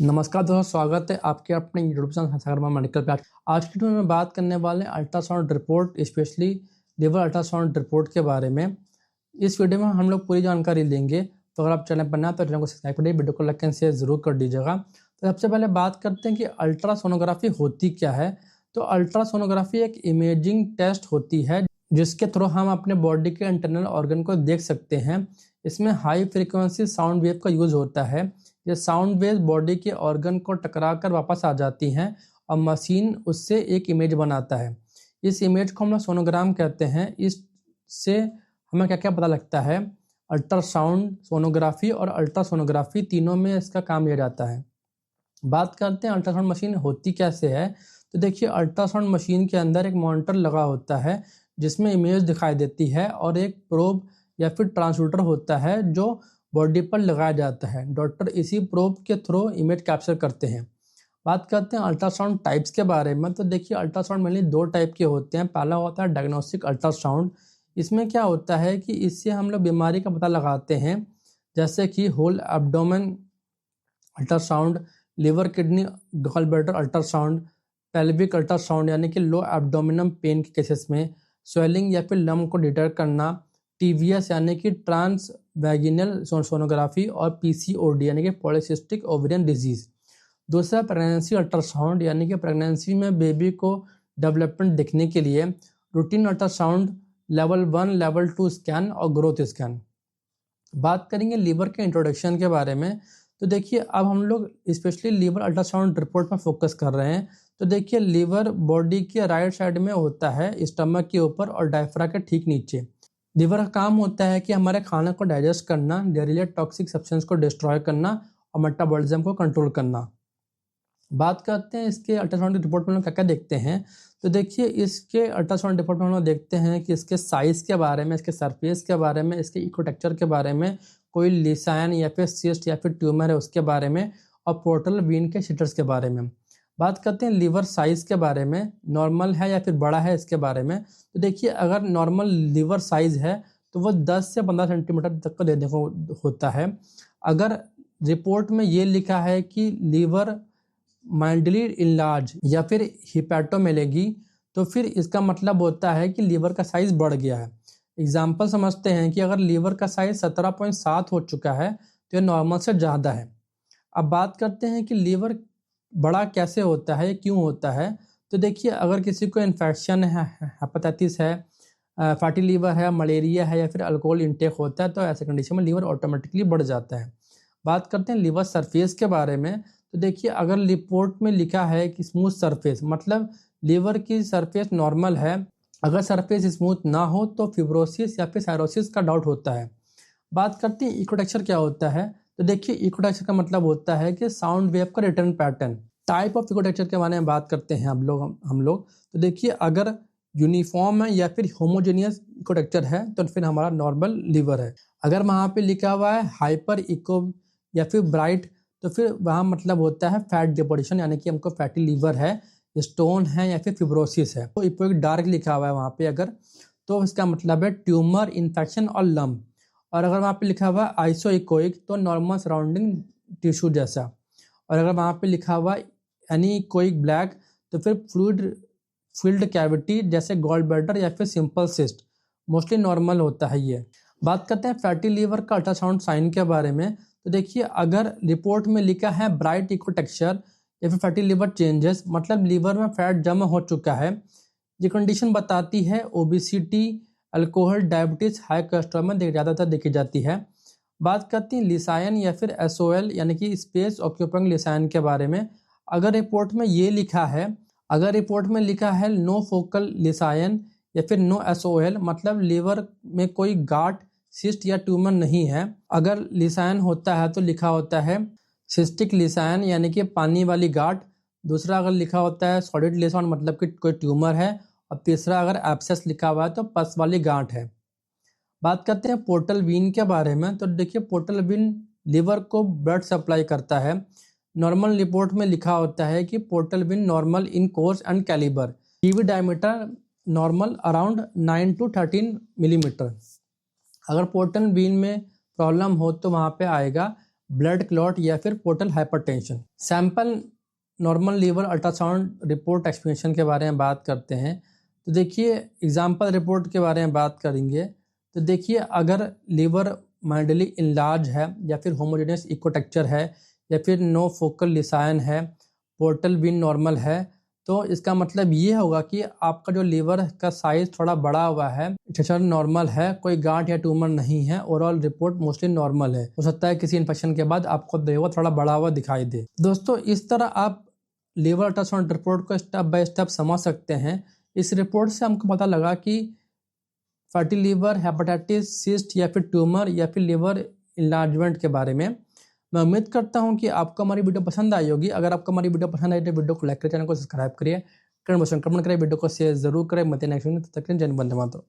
नमस्कार दोस्तों, स्वागत है आपके अपने यूट्यूब चैनल सागर मेडिकल पे। आज की वीडियो में बात करने वाले हैं ultrasound report, specially liver ultrasound report के बारे में। इस वीडियो में हम लोग पूरी जानकारी लेंगे। तो अगर आप चैनल पर नए हैं तो चैनल को सब्सक्राइब करिए, वीडियो को लाइक एंड शेयर जरूर कर दीजिएगा। तो सबसे पहले बात करते हैं कि अल्ट्रासोनोग्राफी होती क्या है। तो अल्ट्रासोनोग्राफी एक इमेजिंग टेस्ट होती है जिसके थ्रू हम अपने बॉडी के इंटरनल ऑर्गन को देख सकते हैं। इसमें हाई फ्रिक्वेंसी साउंड वेव का यूज होता है। ये साउंड वेव बॉडी के ऑर्गन को टकरा कर वापस आ जाती हैं और मशीन उससे एक इमेज बनाता है। इस इमेज को हम लोग सोनोग्राम कहते हैं। इससे हमें क्या क्या पता लगता है। अल्ट्रासाउंड, सोनोग्राफी और अल्ट्रासोनोग्राफी तीनों में इसका काम लिया जाता है। बात करते हैं अल्ट्रासाउंड मशीन होती कैसे है। तो देखिए, अल्ट्रासाउंड मशीन के अंदर एक मॉनिटर लगा होता है जिसमें इमेज दिखाई देती है और एक प्रोब या फिर ट्रांसड्यूसर होता है जो बॉडी पर लगाया जाता है। डॉक्टर इसी प्रोब के थ्रू इमेज कैप्चर करते हैं। बात करते हैं अल्ट्रासाउंड टाइप्स के बारे में। तो देखिए, अल्ट्रासाउंड मेनली दो टाइप के होते हैं। पहला होता है डायग्नोस्टिक अल्ट्रासाउंड। इसमें क्या होता है कि इससे हम लोग बीमारी का पता लगाते हैं, जैसे कि whole abdomen ultrasound, liver kidney gall bladder ultrasound, pelvic ultrasound यानी कि लो एब्डोमिनम पेन के केसेस में, स्वेलिंग या फिर लम को डिटेक्ट करना, टीवीएस यानी कि ट्रांस वैगिनल सोनोग्राफी और पीसीओडी यानी कि पॉलीसिस्टिक ओवेरियन डिजीज। दूसरा प्रेगनेंसी अल्ट्रासाउंड यानी कि प्रेगनेंसी में बेबी को डेवलपमेंट देखने के लिए routine ultrasound, level 1 level 2 scan और ग्रोथ स्कैन। बात करेंगे लीवर के इंट्रोडक्शन के बारे में। तो देखिए, अब हम लोग स्पेशली लीवर अल्ट्रासाउंड रिपोर्ट में फोकस कर रहे हैं। तो देखिए, लीवर बॉडी के राइट साइड में होता है, स्टमक के ऊपर और डायफ्राम के ठीक नीचे। लीवर का काम होता है कि हमारे खाने को डाइजेस्ट करना, जहरीले टॉक्सिक सब्सटेंस को डिस्ट्रॉय करना और मेटाबॉलिज्म को कंट्रोल करना। बात करते हैं इसके अल्ट्रासाउंड रिपोर्ट में हम क्या क्या देखते हैं। तो देखिए, इसके अल्ट्रासाउंड रिपोर्ट में हम लोग देखते हैं कि इसके साइज़ के बारे में, इसके सरफेस के बारे में, इसके इकोटेक्चर के बारे में, कोई लिसायन या फिर सिस्ट या फिर ट्यूमर है उसके बारे में, और पोर्टल वीन के शिटर्स के बारे में। बात करते हैं लीवर साइज़ के बारे में, नॉर्मल है या फिर बड़ा है इसके बारे में। तो देखिए, अगर नॉर्मल लीवर साइज़ है तो वो 10 से 15 सेंटीमीटर तक का देखने को होता है। अगर रिपोर्ट में ये लिखा है कि लीवर माइल्डली इनलार्ज या फिर हिपैटोमेलेगी, तो फिर इसका मतलब होता है कि लीवर का साइज़ बढ़ गया है। एग्जाम्पल समझते हैं कि अगर लीवर का साइज़ 17.7 हो चुका है तो ये नॉर्मल से ज़्यादा है। अब बात करते हैं कि लीवर बड़ा कैसे होता है, क्यों होता है। तो देखिए, अगर किसी को इन्फेक्शन है, हेपेटाइटिस है, फैटी लीवर है, मलेरिया है या फिर अल्कोहल इंटेक होता है, तो ऐसे कंडीशन में लीवर ऑटोमेटिकली बढ़ जाता है। बात करते हैं लीवर सरफेस के बारे में। तो देखिए, अगर रिपोर्ट में लिखा है कि स्मूथ सरफेस, मतलब लीवर की सरफेस नॉर्मल है। अगर सरफेस स्मूथ ना हो तो फिब्रोसिस या फिर साइरोसिस का डाउट होता है। बात करते हैं इकोटेक्चर क्या होता है। तो देखिए, इकोटेक्चर का मतलब होता है कि साउंड वेव का रिटर्न पैटर्न। टाइप ऑफ इकोटेक्चर के बारे में बात करते हैं हम लोग। तो देखिए, अगर यूनिफॉर्म है या फिर होमोजेनियस इकोटेक्चर है तो फिर हमारा नॉर्मल लीवर है। अगर वहाँ पे लिखा हुआ है हाइपर इको या फिर ब्राइट, तो फिर वहाँ मतलब होता है फैट डिपोजिशन, यानी कि हमको फैटी लीवर है, स्टोन है या फिर फिब्रोसिस है। तो इकोइक डार्क लिखा हुआ है वहाँ पे अगर, तो इसका मतलब है ट्यूमर, इन्फेक्शन और लम्प। और अगर वहाँ पे लिखा हुआ है आइसोइकोइक, तो नॉर्मल सराउंडिंग टिश्यू जैसा। और अगर वहाँ पे लिखा हुआ है एनीकोइक ब्लैक, तो फिर फ्लूइड फिल्ड कैविटी जैसे गॉल ब्लैडर या फिर सिंपल सिस्ट। मोस्टली नॉर्मल होता है ये। बात करते हैं फैटी लीवर का अल्ट्रासाउंड साइन के बारे में। तो देखिए, अगर रिपोर्ट में लिखा है ब्राइट इकोटेक्चर या फिर फैटी लीवर चेंजेस, मतलब लीवर में फैट जमा हो चुका है। ये कंडीशन बताती है obesity, alcohol, diabetes, high cholesterol में ज़्यादातर देखी जाती है। बात करते हैं लिसायन या फिर एसओएल यानी कि स्पेस ऑक्यूपाइंग लिसायन के बारे में। अगर रिपोर्ट में ये लिखा है, अगर रिपोर्ट में लिखा है नो फोकल लिसायन या फिर नो एसओएल, मतलब लीवर में कोई गांठ, सिस्ट या ट्यूमर नहीं है। अगर लिसायन होता है तो लिखा होता है सिस्टिक लिसायन यानी कि पानी वाली गांठ। दूसरा अगर लिखा होता है सॉलिड लिसायन मतलब कि कोई ट्यूमर है। और तीसरा अगर एब्सेस लिखा हुआ है तो पस वाली गांठ है। बात करते हैं पोर्टल वीन के बारे में। तो देखिए, पोर्टल वीन लीवर को ब्लड सप्लाई करता है। नॉर्मल रिपोर्ट में लिखा होता है कि portal vein normal in course and calibre, TV diameter normal around 9 to 13 millimetre. अगर पोर्टल वीन में प्रॉब्लम हो तो वहाँ पे आएगा ब्लड क्लॉट या फिर portal hypertension. Sample normal liver ultrasound report explanation के बारे में बात करते हैं। तो देखिए एग्जांपल रिपोर्ट के बारे में बात करेंगे। तो देखिए अगर लीवर माइल्डली इनलार्ज है या फिर होमोजेनियस इकोटेक्चर है या फिर नो फोकल लिसायन है, पोर्टल विन नॉर्मल है, तो इसका मतलब ये होगा कि आपका जो लीवर का साइज थोड़ा बड़ा हुआ है, स्ट्रक्चर नॉर्मल है, कोई गांठ या ट्यूमर नहीं है, ओवरऑल रिपोर्ट मोस्टली नॉर्मल है। हो सकता है किसी इन्फेक्शन के बाद आपको लीवर थोड़ा बड़ा हुआ दिखाई दे। दोस्तों इस तरह आप लीवर अल्ट्रासाउंड रिपोर्ट को स्टेप बाय स्टेप समझ सकते हैं। इस रिपोर्ट से हमको पता लगा कि फैटी लीवर, हेपेटाइटिस, सिस्ट या फिर ट्यूमर या फिर लीवर इनलार्जमेंट के बारे में। मैं उम्मीद करता हूं कि आपको हमारी वीडियो पसंद आई होगी। अगर आपको हमारी वीडियो पसंद आई तो वीडियो को लाइक करें, चैनल को सब्सक्राइब करिए, कमेंट करें, वीडियो को शेयर जरूर करें। मत नेक्स्ट वीडियो तक के लिए जय हिंद, वंदे मातरम।